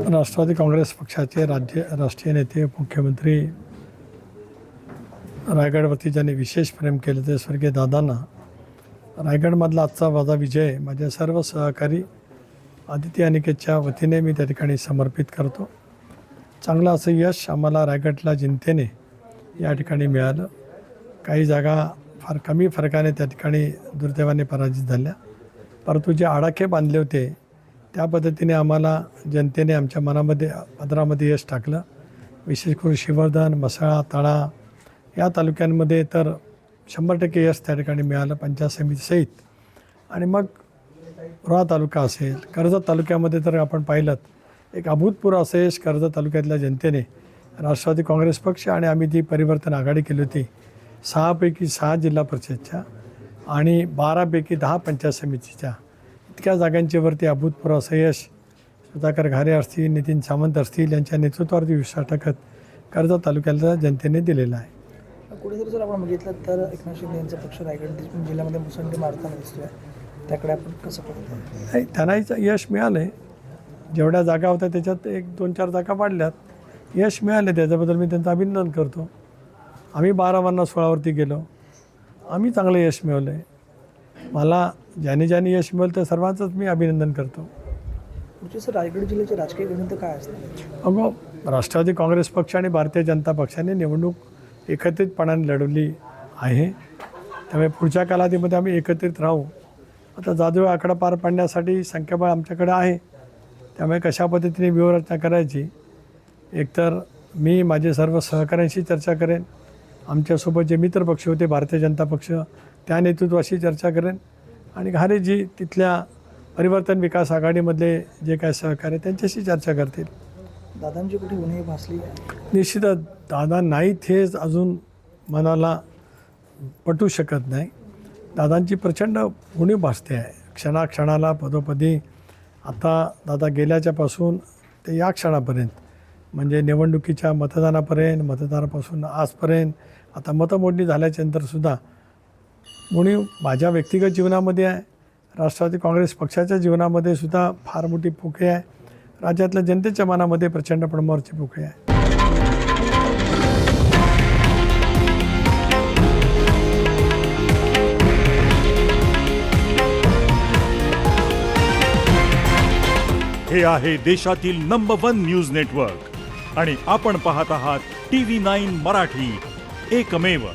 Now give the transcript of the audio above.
राष्ट्रवादी काँग्रेस पक्षाचे राष्ट्रीय नेते मुख्यमंत्री रायगडवरती ज्यांनी विशेष प्रेम केले ते स्वर्गीय दादांना रायगडमधला आजचा माझा विजय माझ्या सर्व सहकारी आदिती अनिकेतच्या वतीने मी त्या ठिकाणी समर्पित करतो. चांगलं असं यश आम्हाला रायगडला जनतेने या ठिकाणी मिळालं. काही जागा फार कमी फरकाने त्या ठिकाणी दुर्दैवाने पराजित झाल्या, परंतु जे आडाखे बांधले होते त्या पद्धतीने आम्हाला जनतेने आमच्या मनामध्ये पदरामध्ये यश टाकलं. विशेष करून श्रीवर्धन, म्हसळा, तळा या तालुक्यांमध्ये तर 100% यश त्या ठिकाणी मिळालं पंचायत समितीसहित. आणि मग रोहा तालुका असेल, कर्जत तालुक्यामध्ये तर आपण पाहिलं एक अभूतपूर्व असं यश कर्जत तालुक्यातल्या जनतेने राष्ट्रवादी काँग्रेस पक्ष आणि आम्ही जी परिवर्तन आघाडी केली होती 6 पैकी 6 जिल्हा परिषदच्या आणि 12 पैकी 10 पंचायत समितीच्या इतक्या जागांच्यावरती अभूतपूर्व असं यश सुधाकर घारे असतील, नितीन सावंत असतील यांच्या नेतृत्वावरती विश्वास टाकत कर्जत तालुक्याला जनतेने दिलेला आहे. कुठेतरी जर आपण बघितलं तर एकनाथ शिंदे यांचा पक्ष रायगड जिल्ह्यामध्ये मुसंडी मारताना दिसतोय, त्याकडे आपण कसं पाहतो? नाही, त्यांनाही यश मिळालं आहे. जेवढ्या जागा होत्या त्याच्यात 1-2-4 जागा वाढल्यात, यश मिळाले, त्याच्याबद्दल मी त्यांचं अभिनंदन करतो. आम्ही 12 16वरती गेलो, आम्ही चांगलं यश मिळवलं आहे. मला ज्याने यश मिळवलं त्या सर्वांचंच मी अभिनंदन करतो. पुढचे सर रायगड जिल्ह्याचे राजकीय गणित काय असतं? राष्ट्रवादी काँग्रेस पक्ष आणि भारतीय जनता पक्षाने निवडणूक एकत्रितपणाने लढवली आहे, त्यामुळे पुढच्या कालावधीमध्ये आम्ही एकत्रित राहू. आता जादू आकडा पार पाडण्यासाठी संख्याबळ आमच्याकडे आहे, त्यामुळे कशा पद्धतीने व्यूहरचना करायची एकतर मी माझे सर्व सहकाऱ्यांशी चर्चा करेन, आमच्यासोबत जे मित्र पक्ष होते भारतीय जनता पक्ष त्या नेतृत्वाशी चर्चा करेन आणि घारेजी तिथल्या परिवर्तन विकास आघाडीमधले जे काय सहकार्य त्यांच्याशी चर्चा करतील. दादांची कुठे उणीव भासली? निश्चितच दादा नाहीत हेच अजून मनाला पटू शकत नाही. दादांची प्रचंड उणीव भासते आहे क्षणाक्षणाला, पदोपदी. आता दादा गेल्याच्यापासून ते या क्षणापर्यंत म्हणजे निवडणुकीच्या मतदानापर्यंत, मतदानापासून आजपर्यंत, आता मतमोजणी झाल्याच्यानंतरसुद्धा उणीव माझ्या व्यक्तिगत जीवनामध्ये आहे, राष्ट्रवादी काँग्रेस पक्षाच्या जीवनामध्ये सुद्धा फार मोठी पोकळी आहे, राज्यातल्या जनतेच्या मनामध्ये प्रचंड प्रमाणावरची पोकळी आहे. हे आहे देशातील नंबर 1 न्यूज नेटवर्क आणि आपण पाहत आहात TV9 मराठी, एकमेव.